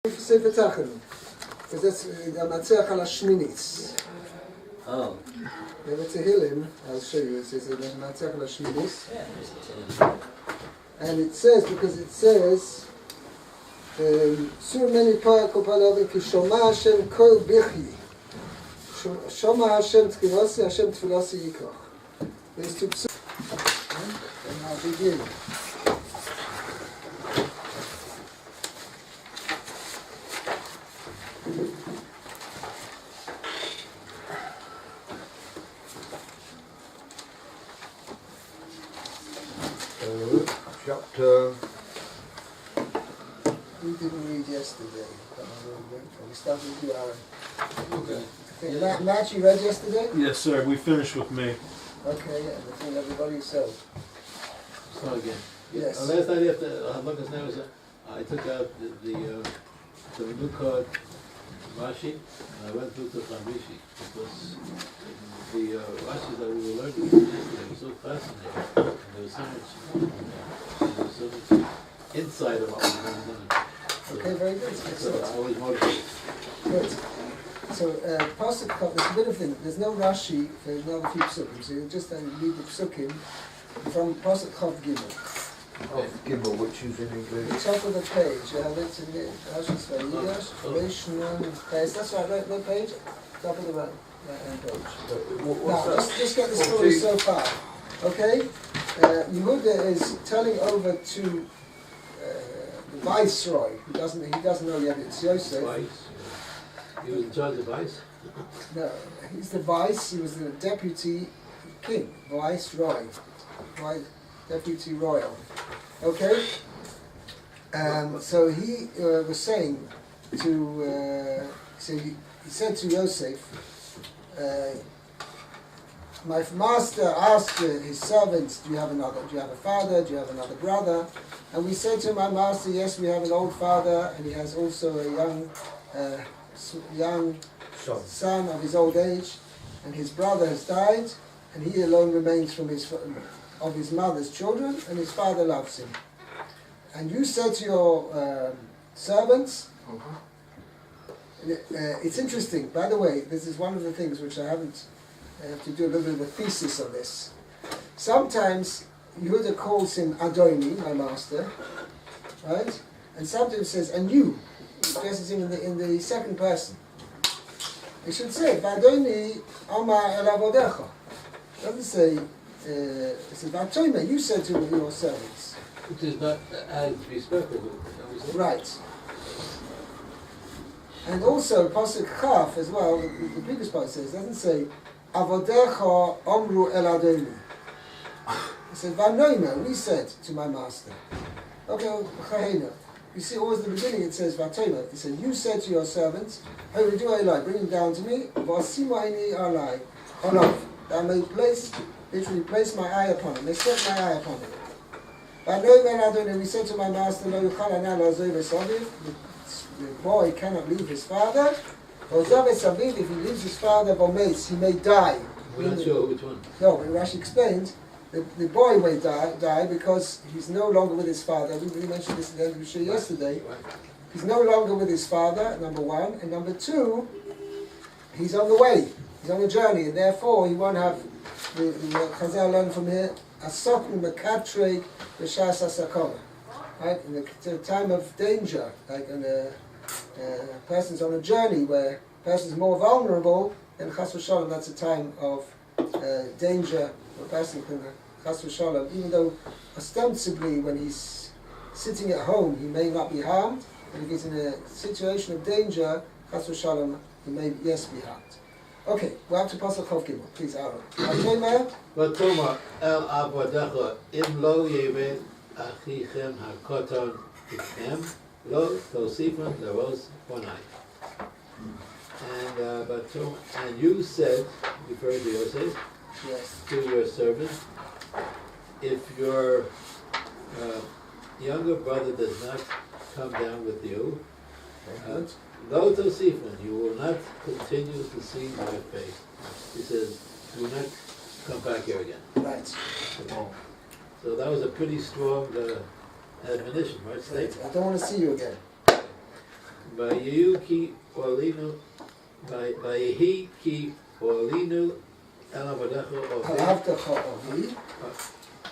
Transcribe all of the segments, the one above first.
Sefer Tachanu, because that's Matzeach al Shminis. Oh. Never Tehillim, I'll show you, it says Matzeach al Shminis. And it says, because it says, Sur meni parako palavim ki shoma Hashem kol bichi. Shoma Hashem tkivasi, Hashem tfilasi yikach. There's two psukim. And I'll begin. Chapter. We didn't read yesterday. We started with you, Aaron. Okay. Matt, you read yesterday? Yes, sir. We finished with me. Okay, yeah, between everybody, so. Start again. Yes. Last night after Habakkuk's name was, I took out the new card, Rashi, and I went through to Rashi because the Rashi that we were learning yesterday was so fascinating. And there was so much insight of what was going on. Okay, very good. So Excellent. I was motivated. Good. So, Pasuk Chav, there's a bit of thing. There's no Rashi for another few psukim, so you just read the psukim from Pasuk Chav Gimel. Gimel, which is in English. The top of the page, you have it in the Rashi's Vayigash, Reish Nun Tes. That's right, right page, top of the right-hand page. Now, just get the story so far, okay? Yehuda is telling over to the viceroy. He doesn't know yet it's Yosef. Vice. He was in charge of Vice? No, he's the vice. He was the deputy king, viceroy, deputy royal. Okay. So he was saying to. So he said to Yosef, my master asked his servants, "Do you have a father? Do you have another brother?" And we said to my master, "Yes, we have an old father, and he has also a young son of his old age, and his brother has died, and he alone remains from his mother's children, and his father loves him. And you said to your servants." It's interesting, by the way, this is one of the things which I have to do a little bit of a thesis on this. Sometimes Yehuda calls him Adoni, my master, right? And sometimes says, and you, addresses him in the second person. It should say, Adoni Omar el Avodecha. It doesn't say, it says, Vatoime, you said to your servants. It is not as respectful. Right. And also, Pasuk Chaf as well, the previous part says, doesn't say, Avodecha Omru el Adoni. It says, Vanoime, we said to my master. Okay, Chahena. You see, always at the beginning it says, Vatoime. It says, you said to your servants, bring him down to me, Vasimaini alai. That I may literally place my eye upon him, may set my eye upon him. And we said to my master, the boy cannot leave his father. If he leaves his father, he may die. We're not sure which one. No, Rashi explains the boy may die because he's no longer with his father. We mentioned this at the end of the show yesterday. He's no longer with his father, number one. And number two, he's on the way. He's on a journey. And therefore, he won't have, the Chazal learned from here, Asoknu mekatreg b'shas asakona. Right? In the time of danger, like when a person's on a journey where a person's more vulnerable, then chas v'shalom, that's a time of danger. A person can, chas v'shalom, even though ostensibly when he's sitting at home he may not be harmed, but if he's in a situation of danger, chas v'shalom, he may, yes, be harmed. Okay, we're up to Pasuk Chav Gimel. Please, Aaron. Vatoma el avodecha im lo yeved achichem hakoton itchem lo tosifon leros bonai. And you said, referring to Yosef, Yes. to your servant, if your younger brother does not come down with you, lo tosifon, you will not continue to see my face. He says, do not come back here again. Right. So that was a pretty strong admonition, right? Statement. I don't want to see you again. Vayehu ki olinu, Vayehi ki olinu el avadecho ovi. Avdecha Ovi.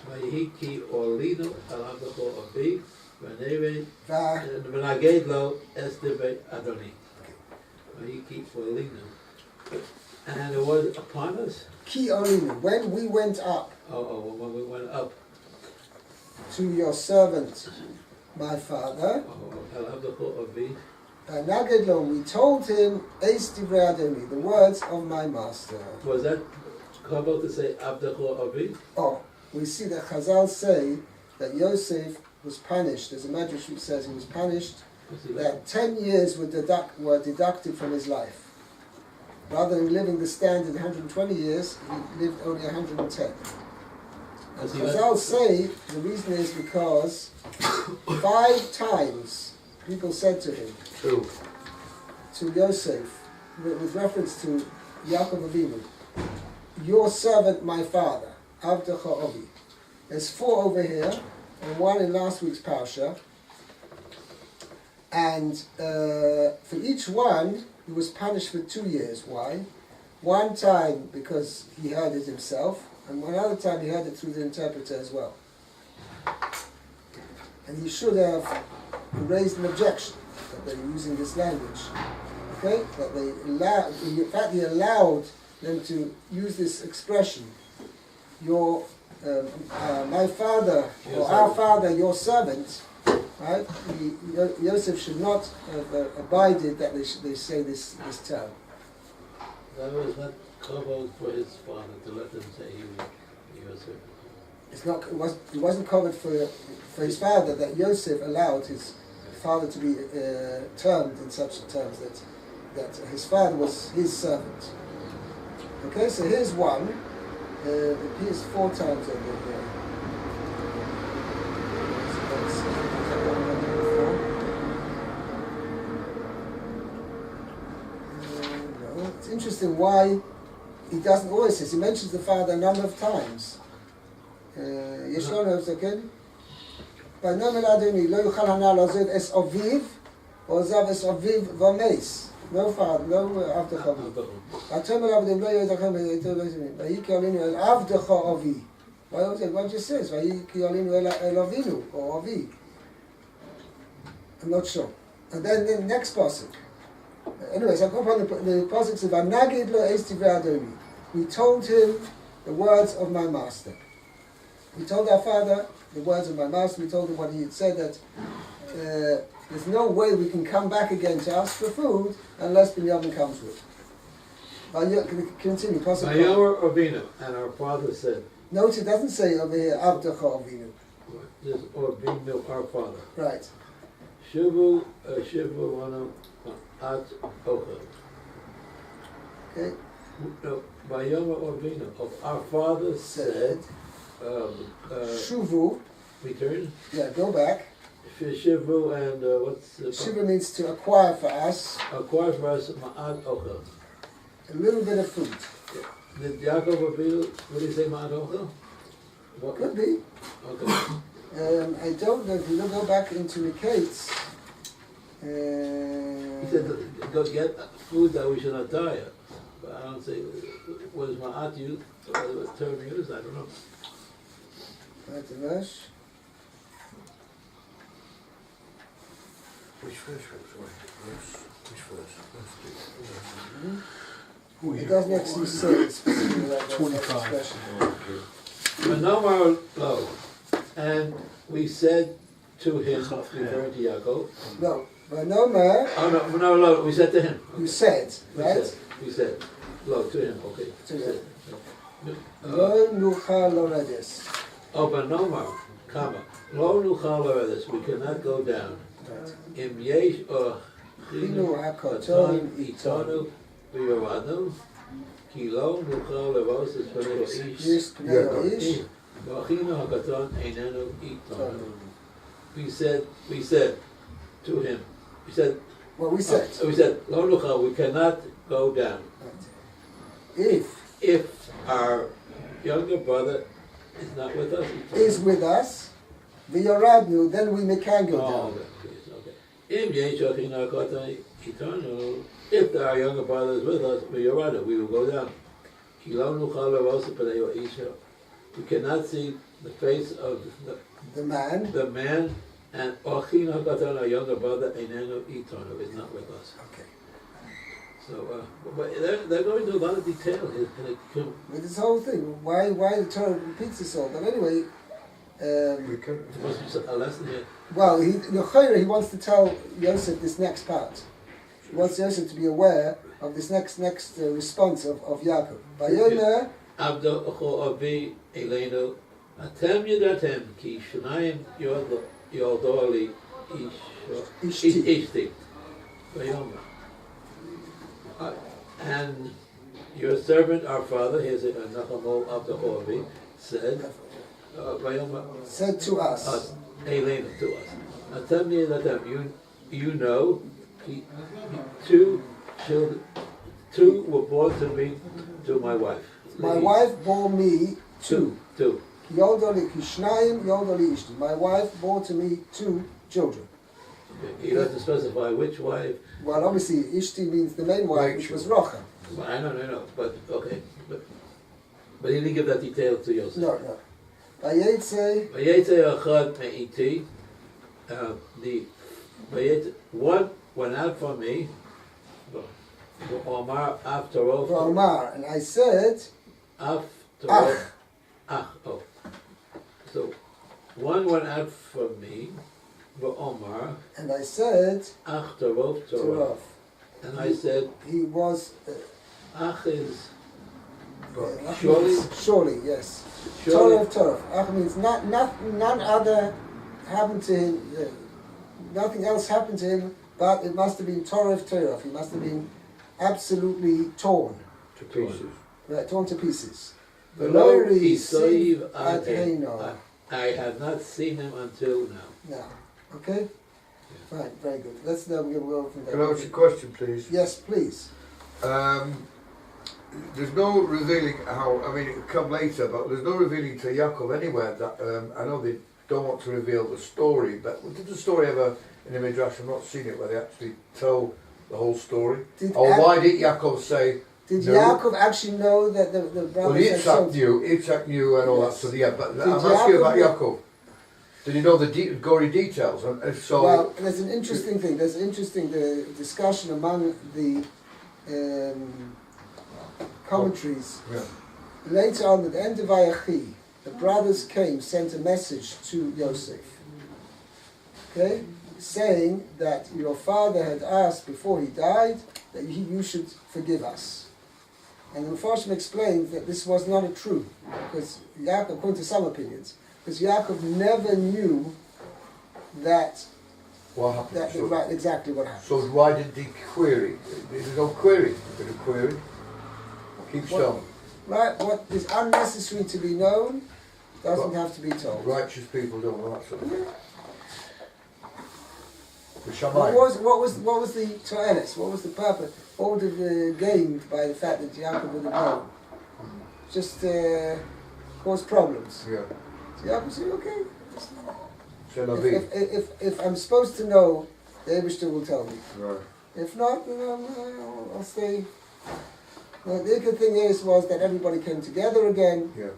Vayehi ki olinu el avadecho ovi. V'nevei Va. v'naged lo estive Adoni. Vayehi ki olinu. And it was upon us. Ki Olinu. When we went up When we went up. to your servant, my father, El avadecho ovi. Nagedlo, we told him, Eis Divrei Adoni, the words of my master. Was that Kabbalah to say Avdecho Avi? Oh, we see that Chazal say that Yosef was punished, as the Medrash says he was punished, that 10 years were deducted from his life. Rather than living the standard 120 years, he lived only 110. And Chazal say the reason is because 5 times people said to him, to Yosef, with reference to Yaakov Avinu, your servant, my father, Avdecha Ovi. There's 4 over here, and 1 in last week's parsha. And for each one, he was punished for 2 years. Why? One time because he heard it himself, and one other time he heard it through the interpreter as well. And he should have raised an objection that they're using this language. Okay? That they allowed, in fact, he allowed them to use this expression, your, my father, or our father, your servant, right? Yosef should not have abided that they say this term. That was not Kabbalah for his father to let them say he was Yosef. It's not. It wasn't covered for his father that Yosef allowed his father to be termed in such terms that his father was his servant. Okay, so here's one. It appears 4 times over here. No, it's interesting why he doesn't always say. He mentions the father a number of times. יש לנו את זה, כן? ויאמר לאדוני, לא יוכל הנער לעזוב את אביו, ועוזב את אביו ומס. No father, no Avdecha Ovi. Vatoma Avdim lo yodachem v'yitol v'yiki olinu el Avdecha Ovi. What just says? V'yiki olinu el Avinu or Ovi. I'm not sure. And then the next pasuk. Anyways, I'll go upon the pasuk says, "V'nagid lo eis divrei Adoni." We told him the words of my master. We told our father the words of my master. We told him what he had said, that there's no way we can come back again to ask for food unless Binyamin comes with. Continue. Vayomer Avinu, and our father said. Note it doesn't say over here Avdecha Avinu. This Avinu, our father. Right. Shivu Wanu At Ochel. Okay. Vayomer Avinu, of our father said. Shuvu. Return. Yeah, go back. Shivu and what's Shivu means to acquire for us. Acquire for us Ma'at Ochel. A little bit of food. Did Yaakov Avinu really say Ma'at Ochel? Could be. Okay. I don't know. If you go back into the case. He said, go get food that we should not die. But I don't say, was Ma'at used, term used? I don't know. Right, the verse. Which verse? Which verse? It doesn't actually say specifically like that. 25. Manomar lo, and we said to him, referring to Yaakov. No, Vanomer. Oh no, lo. We said to him. You said, right? We said, lo to him. Okay. To him. Lo nuchal loredes. Oh, Manomar, comma. Lo nuchal loredes. We cannot go down. Im yesh or Chinu hakoton itonu v'yoradu ki lo nuchal levos es pnei ish Yes, pnei ish. v'achinu hakaton einenu itonu. We said to him. We said. Well, we said. We said lo nuchal. We cannot go down. Right. If our younger brother is not with us, Is with us, v'yoradnu, then we can go down. Okay. If there are younger brothers with us, we will go down. We cannot see the face of The man. and Ochin HaKatan, our younger brother, Einenu Itonu, is not with us. Okay. So, but they're going into a lot of detail here. With this whole thing, why the Torah repeats this all? But anyway, There must be a lesson here. well, he wants to tell Yosef this next part. He wants Yosef to be aware of this next response of Yaakov. Vayomer Abdo Ocho Avi Elenu Atem Yedatem Ki Shnayim Yodoli Ishti Vayomer. And your servant, our father, here's a Nachamo Abdo Ocho Avi, said said to us, Elenu to us. Atem Yedatem, you know, two were born to me, to my wife. my wife bore me two. Two. Yodoli Kishnayim, Yodoli Ishti. My wife bore to me 2 children. Okay. You have to specify which wife. Well, obviously, Ishti means the main wife, which was Rocha. Well, I know, but okay. But he didn't give that detail to Yosef. No. Vayetze, Vayetze Achad Me'iti, one went out from me, Omar after all. Omar, and I said, After Ach. Oh. So, one went out from me, Omar, and I said, after all, to Rav. and I said, He was, Ach is surely, yes. surely. Torah. Ach means none other happened to him, nothing else happened to him, but it must have been Torah. He must have been absolutely torn. To pieces. Right, torn to pieces. Below Velori Isav siv ad heino. I have not seen him until now. Now, okay? Right, very good. Let's now go from there. Can I ask you a question, please? Yes, please. There's no revealing how, I mean, it'll come later, but there's no revealing to Yaakov anywhere that, I know they don't want to reveal the story, but did the story ever, in the Midrash, I've not seen it, where they actually tell the whole story? Why did Yaakov say Did no? Yaakov actually know that the brothers Well, had Yitzhak knew and all Yes. that, so yeah, but Did I'm asking you about Yaakov- Yaakov. Did he know the gory details? And if so, Well, there's an interesting thing. There's an interesting discussion among the commentaries. yeah. Later on, at the end of Vayachi, the brothers sent a message to Yosef. Okay? Saying that your father had asked before he died that you should forgive us. And the Mepharshim explained that this was not true, because Yaakov, according to some opinions, because Yaakov never knew that What happened? So, right, exactly what happened. so why did he query? There's no query. Did he query? Keep telling. Right, what is unnecessary to be known doesn't have to be told. Righteous people don't know that sort of thing. The What Shammai. was the To'eles? What was the purpose? What would have gained by the fact that Yaakov would have known? Just cause problems. Yeah. So Yaakov said, okay, C'est la vie. if I'm supposed to know, the Eibishter will tell me. Right. If not, then I'll stay. Well, the good thing was that everybody came together again, Yeah.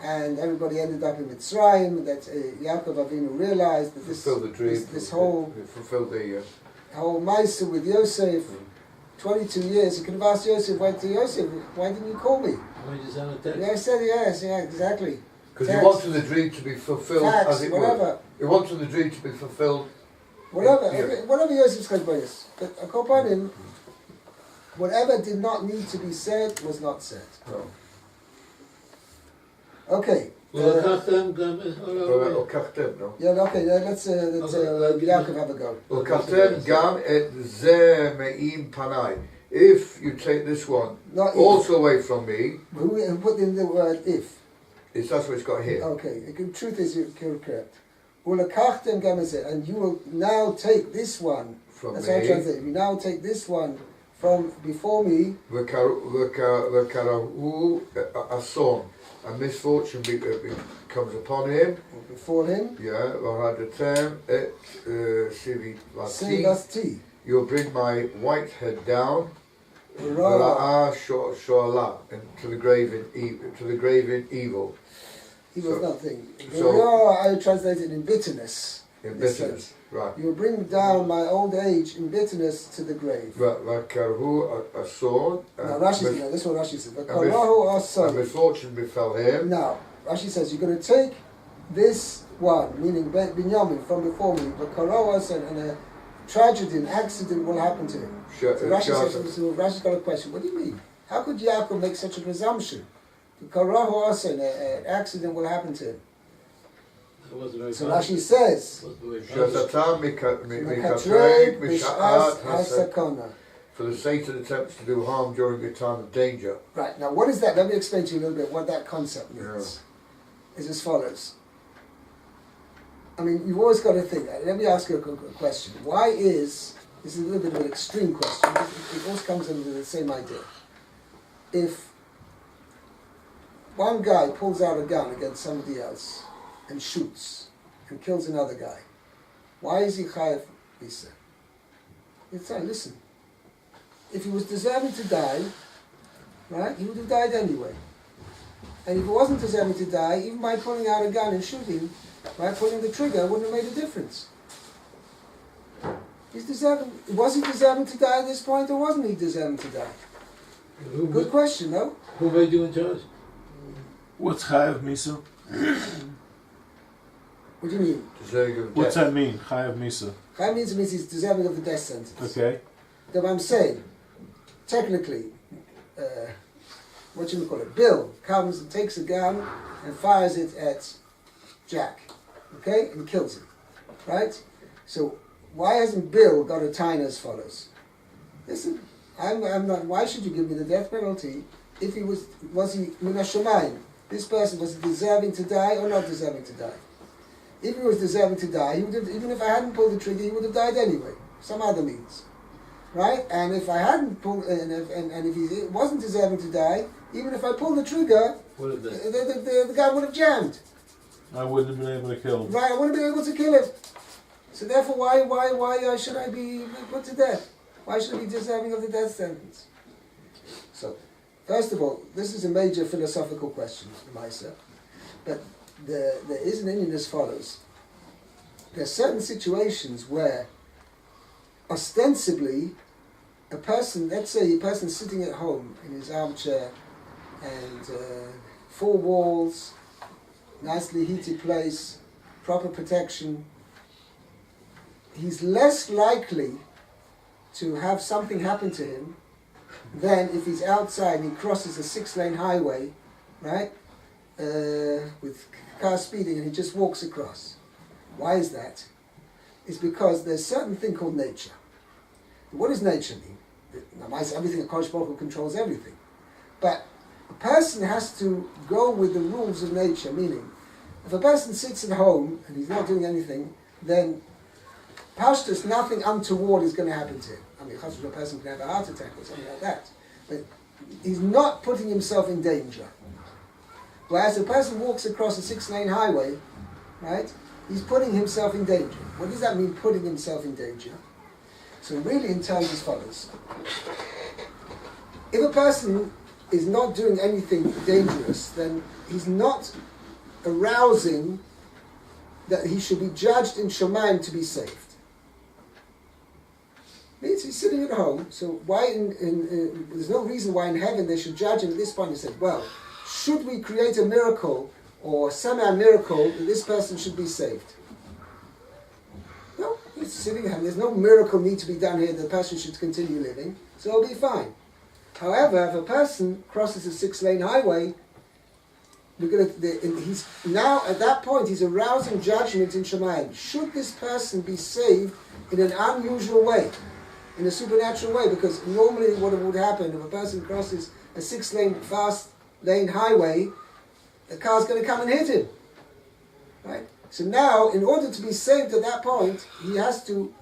and everybody ended up in Mitzrayim. That Yaakov Avinu realized that Fulfill the dream. this whole Fulfill the. whole Maisa with Yosef, 22 years. He could have asked Yosef, why didn't you call me? Why did you send a text? Yeah, I said yes, yeah, exactly. Because he Text. wanted the dream to be fulfilled Facts, as it were. whatever. He wanted the dream to be fulfilled. Whatever, Yeah. whatever Yosef's cheshbonos. But upon him, whatever did not need to be said was not said. No. Okay. ולקחתם גם... Ukachtem, no? Yeah, okay, let's Yaakov have a go. Ukachtem gam et ze me'im panai. If you take this one Not if. also away from me, Who put in the word if? that's what it's got here. Okay, the truth is you're correct. Ulakachtem gam ezeh, and you will now take this one. From That's me. how I translate it. You now take this one from before me, V'karahu ason, and misfortune comes upon him. or before him, Yeah, v'hadatem et sivati. Sivasti, You'll bring my white head down. Ra. Ra'ah sho'ala, and to the grave in evil. He was So- nothing. so- Ra, I translated in bitterness. In This bitterness. Right. You will bring down my old age in bitterness to the grave. V'karhu ason. Now Rashi says, this is what Rashi says. And V'karahu ason. misfortune befell him. Now, Rashi says, you're going to take this one, meaning Binyamin, from before me, V'karahu ason, and a tragedy, an accident will happen to him. So Rashi says, so Rashi's got a question. What do you mean? How could Yaakov make such a presumption? V'karahu ason, an accident will happen to him. That wasn't very So positive. Rashi says, Wasn't very positive. Shazatan Mekatrei mikatrei b'sh'at misha'at hasa. hasakona. For the Satan attempts to do harm during a time of danger. Right, now what is that? Let me explain to you a little bit what that concept means. It's as follows. I mean, you've always got to think, let me ask you a question. Why is, this is a little bit of an extreme question, it always comes under the same idea. If one guy pulls out a gun against somebody else and shoots and kills another guy, why is he chayav Bisa? It's like, listen, if he was deserving to die, right, he would have died anyway. And if he wasn't deserving to die, even by pulling out a gun and shooting, by pulling the trigger, wouldn't have made a difference. He's deserving. Was he deserving to die at this point, or wasn't he deserving to die? Good question, no? Who made you in charge? What's Chayav Misa? What do you mean? Deserving of What's death. that mean? Chayav Misa. That means he's deserving of the death sentence. Okay. That I'm saying, technically, what you call it? Bill comes and takes a gun and fires it at Jack, okay, and kills him, right? So why hasn't Bill got a time as follows? Listen, I'm not. Why should you give me the death penalty if he was he minashamayim? This person was deserving to die or not deserving to die? If he was deserving to die, he would have, even if I hadn't pulled the trigger, he would have died anyway, some other means, right? And if I hadn't pulled, and if he wasn't deserving to die, even if I pulled the trigger, What is that? the guy would have jammed, I wouldn't have been able to kill him. right? I wouldn't have been able to kill him. So therefore, why should I be put to death? Why should I be deserving of the death sentence? So, first of all, this is a major philosophical question, myself. But there is an Indian as follows. There are certain situations where, ostensibly, a person, let's say a person sitting at home in his armchair and 4 walls, nicely heated place, proper protection, he's less likely to have something happen to him than if he's outside and he crosses a 6-lane highway, right, with car speeding, and he just walks across. Why is that? It's because there's a certain thing called nature. What does nature mean? Now, everything that Kodesh Baruch Hu controls everything. But a person has to go with the rules of nature, meaning, if a person sits at home and he's not doing anything, then Pashtus, nothing untoward is going to happen to him. I mean, a person can have a heart attack or something like that. But he's not putting himself in danger. Whereas a person walks across a 6-lane highway, right, he's putting himself in danger. What does that mean, putting himself in danger? So really in terms as follows. If a person is not doing anything dangerous, then he's not arousing that he should be judged in Shemaim to be saved. Means he's sitting at home, so why there's no reason why in heaven they should judge him at this point and say, well, should we create a miracle or semi-miracle that this person should be saved? No, he's sitting at home. There's no miracle need to be done here. The person should continue living, so it'll be fine. However, if a person crosses a 6-lane highway, he's now at that point he's arousing judgment in Shemayim. Should this person be saved in an unusual way, in a supernatural way? Because normally what would happen if a person crosses a 6-lane fast lane highway, the car's going to come and hit him, right? So now, in order to be saved at that point, he has to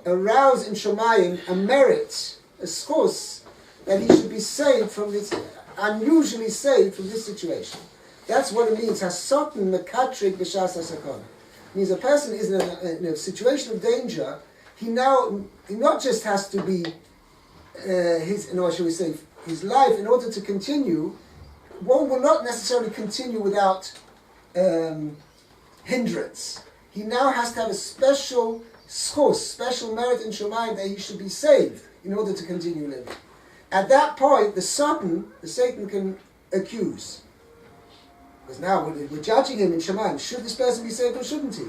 arouse in Shemayim a merit, a schos that he should be saved from this, unusually saved from this situation. That's what it means. Hasoten mekatrik b'shas hasakon. Means a person is in a situation of danger. He not just has to be his life in order to continue. One will not necessarily continue without hindrance. He now has to have a special schos, special merit in Shemayim that he should be saved in order to continue living. At that point, the Satan can accuse. Because now we're judging him in Shemayim. Should this person be saved or shouldn't he?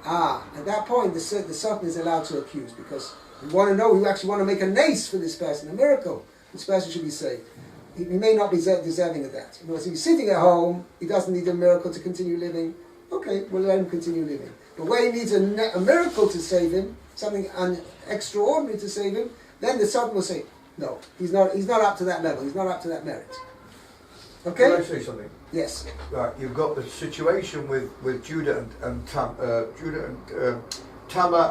At that point, the Satan is allowed to accuse, because we want to know, we actually want to make a nace for this person, a miracle. This person should be saved. He may not be deserving of that. In other words, if he's sitting at home, he doesn't need a miracle to continue living. Okay, we'll let him continue living. But where he needs a miracle to save him, something extraordinary to save him, then the Satan will say, no, he's not up to that level, he's not up to that merit. Okay? Can I say something? Yes. Right, you've got the situation with Judah and Tamar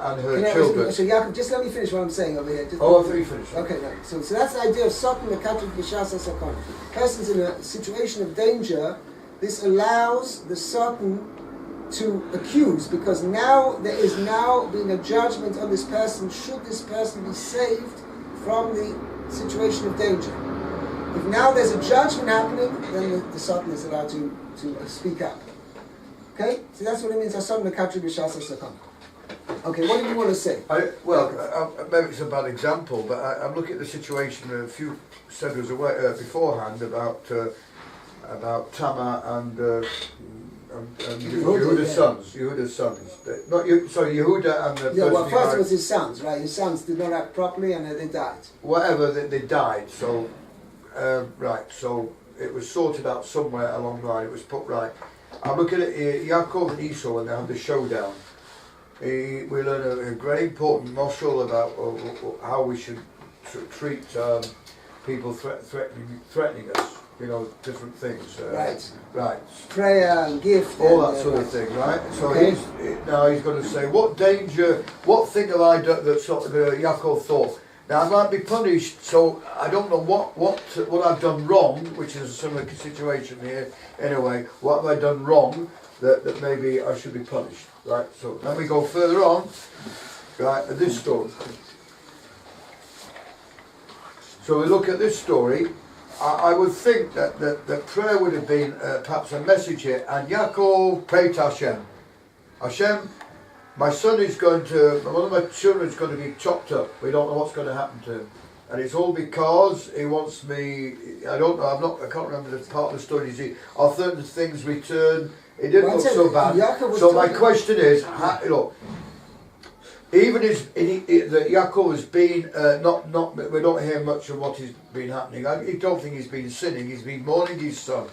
and her children. So Yaakov, just let me finish what I'm saying over here. I thought you finished. Okay, no. So that's the idea of Satan Mekatrik B'Shas HaSakon. Person's in a situation of danger. This allows the Satan to accuse, because now there is now being a judgment on this person. Should this person be saved from the situation of danger? If now there's a judgment happening, then the Satan is allowed to speak up. Okay? So that's what it means. Satan Mekatrik B'Shas HaSakon. Okay, what do you want to say? Maybe it's a bad example, but I'm looking at the situation a few centuries away beforehand about Tamar and Yehuda's sons. Not you. Sorry, Yehuda and the person. Yeah, well, first it was his sons, right? His sons did not act properly, and they died. Whatever, they died. So, right. So it was sorted out somewhere along the line. It was put right. I'm looking at Yaakov and Esau when they had the showdown. We learn a very important moshul about how we should treat people threatening us. You know, different things. Right. Prayer and gift. All that sort of thing, right? So okay. he's going to say, what thing have I done that sort of Yaakov thought? Now I might be punished, so I don't know what I've done wrong, which is a similar situation here. Anyway, what have I done wrong that maybe I should be punished? Right, so then we go further on, right, at this story. So we look at this story. I would think that the prayer would have been perhaps a message here. And Yaakov prayed to Hashem. Hashem, one of my children is going to be chopped up. We don't know what's going to happen to him. And it's all because he wants me, I can't remember the part of the story. I'll certain things return. It didn't look so bad. So my question is, even that Yaakov has been we don't hear much of what has been happening. I don't think he's been sinning. He's been mourning his son.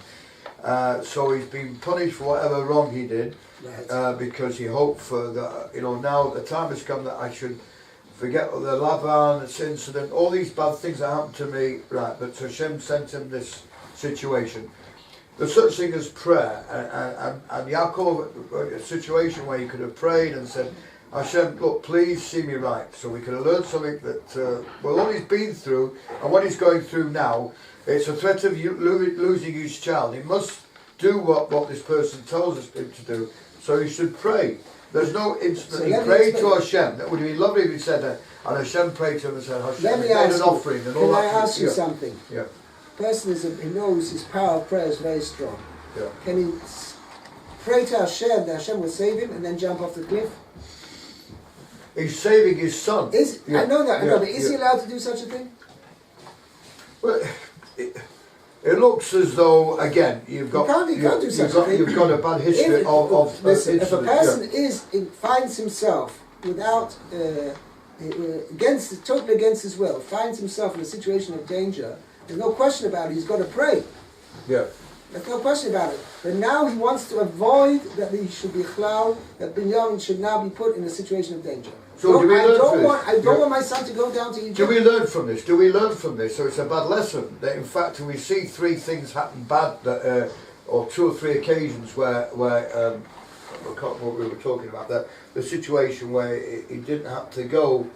So he's been punished for whatever wrong he did, because he hoped for now the time has come that I should forget the Lavan, this incident, all these bad things that happened to me. Right, but Hashem sent him this situation. There's such thing as prayer, and Yaakov, a situation where he could have prayed and said, Hashem, look, please see me right. So we could have learned something that, what he's been through and what he's going through now, it's a threat of losing his child. He must do what this person tells him to do. So he should pray. There's no instant. He prayed to Hashem. That would have been lovely if he said that. And Hashem prayed to him and said, Hashem, made an offering and all that. Can I ask you something? Yeah. Person he knows his power of prayer is very strong. Yeah. Can he pray to Hashem that Hashem will save him and then jump off the cliff? He's saving his son. I know that, but is he allowed to do such a thing? Well, it looks as though, again, you've got a bad history of listen, if a person finds himself without totally against his will, finds himself in a situation of danger, there's no question about it. He's got to pray. Yeah. There's no question about it. But now he wants to avoid that he should be chlal, that Binyamin should now be put in a situation of danger. So I don't want my son to go down to Egypt. Do we learn from this? So it's a bad lesson that in fact we see three things happen bad, or two or three occasions where I can't remember what we were talking about, the situation where he didn't have to go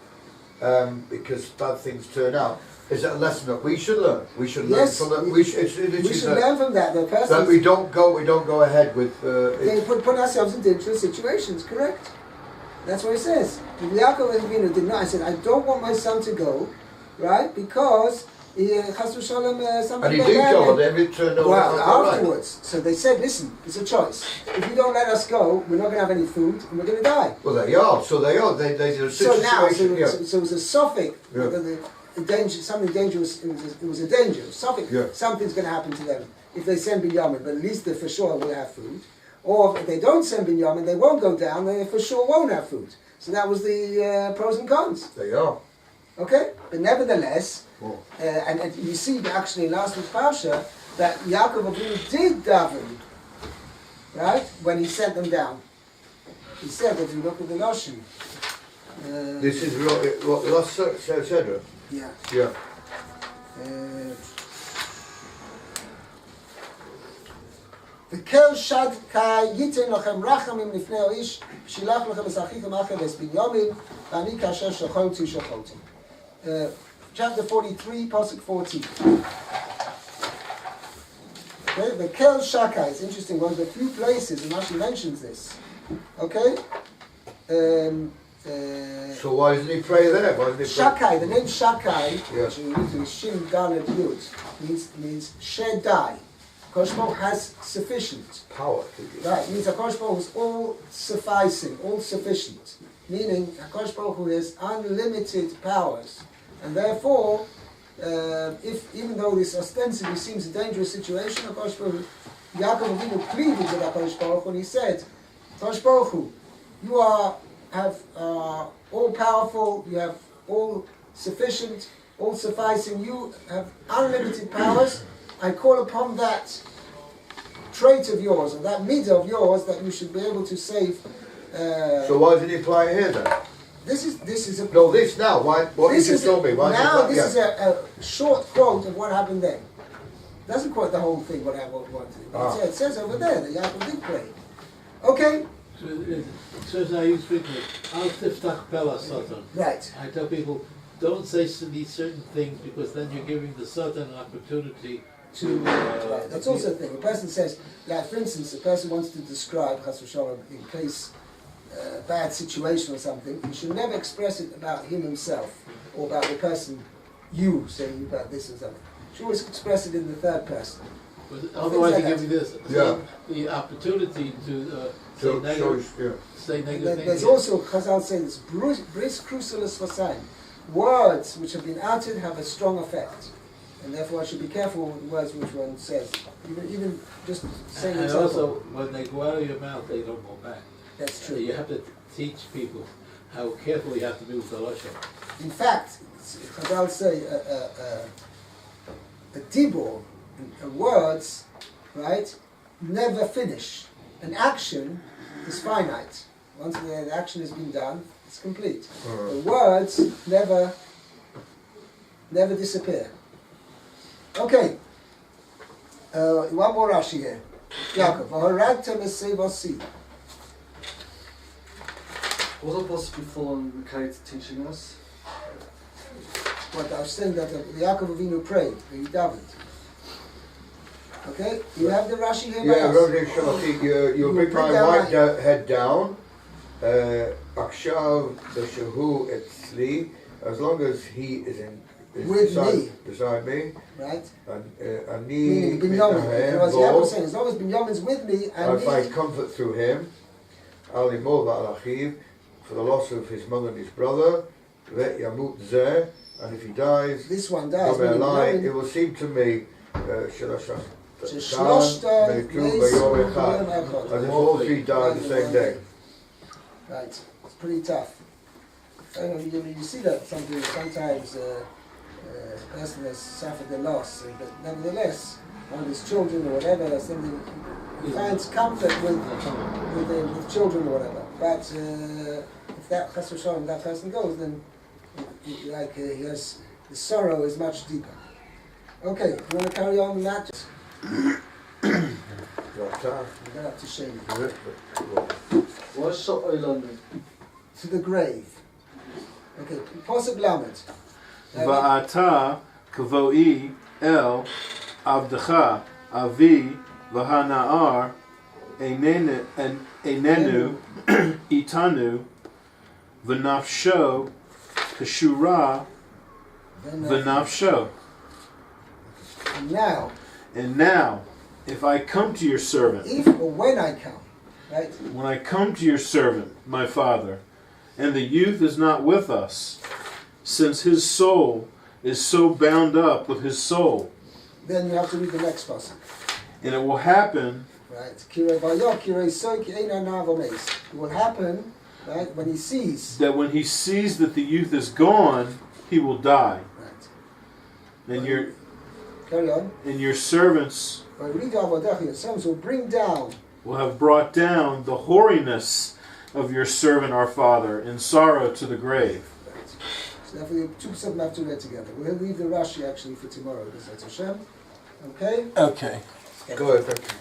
because bad things turn out. Is it a lesson that we should learn? We should Yes, learn from that. we We should learn from that. The that person we don't go ahead with. they put ourselves in dangerous situations. Correct. That's what it says. If Yaakov Avinu did not, I said, I don't want my son to go, right? Because Chas v'Shalom, something and he did go, and then it turned out well, right. afterwards. So they said, listen, it's a choice. If you don't let us go, we're not going to have any food, and we're going to die. Well, they are. So they are. They did a So now, situation. so it was a suffix. Yeah. The danger, something dangerous. It was a danger. Suffix. Yeah. Something's going to happen to them if they send Binyamin. But at least they for sure will have food. Or if they don't send Binyamin, they won't go down. They for sure won't have food. So that was the pros and cons. They are. Okay, but nevertheless, Oh. and you see actually in last week's parsha that Yaakov Avinu did daven, right, when he sent them down. He said, if you look at the Rashi, This is what last said. yeah. Yeah. וכל שד ייתן לכם רחמים לפני האיש, שילח לכם את אחיכם אחר ואת בנימין, ואני כאשר שכלתי שכלתי. Chapter 43, Pasuk 14. Okay, the Kel Shakai, it's interesting, one of the few places, and Rashi mentions this. Okay? So why doesn't he pray there? Why doesn't he pray? Shakai, the name Shakai, Yeah. which in Hebrew is Shin Dalet Yud, means Shaddai. Kosh Baruch has sufficient. Power to give. Right, means HaKadosh Baruch Hu is all sufficing, all sufficient. Meaning HaKadosh Baruch Hu has unlimited powers. And therefore, if even though this ostensibly seems a dangerous situation, HaKadosh Baruch Hu, Yaakov Avinu pleaded with HaKadosh Baruch Hu and he said, HaKadosh Baruch Hu, you have all powerful, you have all sufficient, all sufficing, you have unlimited powers. I call upon that trait of yours, or that midah of yours, that you should be able to save. So why didn't he apply here then? This is a No, this now. Why? What you this just is told me? Why now. didn't This is a short quote of what happened then. Doesn't quote the whole thing. What happened? Ah. It says over there that Yaakov did pray. Okay, So it says I use frequently, Al tiftach pela satan. right. I tell people, don't say these certain things because then you're giving the satan an opportunity to... Right. That's also a thing. A person says, like for instance, a person wants to describe Chas v'Shalom in case a bad situation or something. He should never express it about him himself or about the person. You saying about this or something. You should always express it in the third person. But otherwise like you give me this, Yeah. the opportunity to say So, negative, yeah. say negative There's things. also, Chazal say this, bris crucilis vasain. Words which have been uttered have a strong effect. And therefore I should be careful with the words which one says. Even just saying And it also, when they go out of your mouth, they don't go back. that's So true. you have to teach people how careful you have to be with the lashon. In fact, Chazal say a dibur, words, right, never finish. An action is finite. Once the action has been done, it's complete. The words never disappear. Okay. One more Rashi here. Yaakov, v'haragta mesevasi. Was it possible before Kate teaching us? What I was saying that the Yaakov Avinu prayed, he davened. Okay, you have the Rashi here. Yeah, by us? Rabbi Shalati, you'll bring bring my down white my- head down. Akshav Beshahu Etzli, as long as he is With me. beside me, Right? and Meaning Ani Binyamin. As Yaakov was saying, as long as Binyamin's with me, I and find me, comfort through him. Ali Mova al Achiv, for the loss of his mother and his brother. Vet Yamut Zeh, and if he dies, this one dies. Come meaning alive, it Binyamin, will seem to me, Shalashah. Shloshta As Meis if all three died the same day. Right, it's pretty tough. You see that sometimes a person has suffered a loss, but nevertheless, one of his children or whatever, or something, he finds comfort with children or whatever. But if that Chas v'Shalom, that person goes, then he has the sorrow is much deeper. Okay, you want to carry on with that? You're going to have to shame it. What's shot Oilani? To the grave. Okay, Pasuk Lamed. Va'ata Kavoi el avdecha avi v'hana'ar einenu itanu v'nafsho kashura v'nafsho. And now, And now, if I come to your servant, if or when I come, right? when I come to your servant, my father, and the youth is not with us, since his soul is so bound up with his soul, Then you have to read the next passage. and it will happen Right? It will happen, right, when he sees. that when he sees that the youth is gone, he will die. Right. And Carry on. your servants Your sons will bring down. will have brought down the hoariness of your servant our father in sorrow to the grave. Right. So therefore the two of them have to read together. We'll leave the Rashi actually for tomorrow. Okay? Okay. Go ahead, thank you.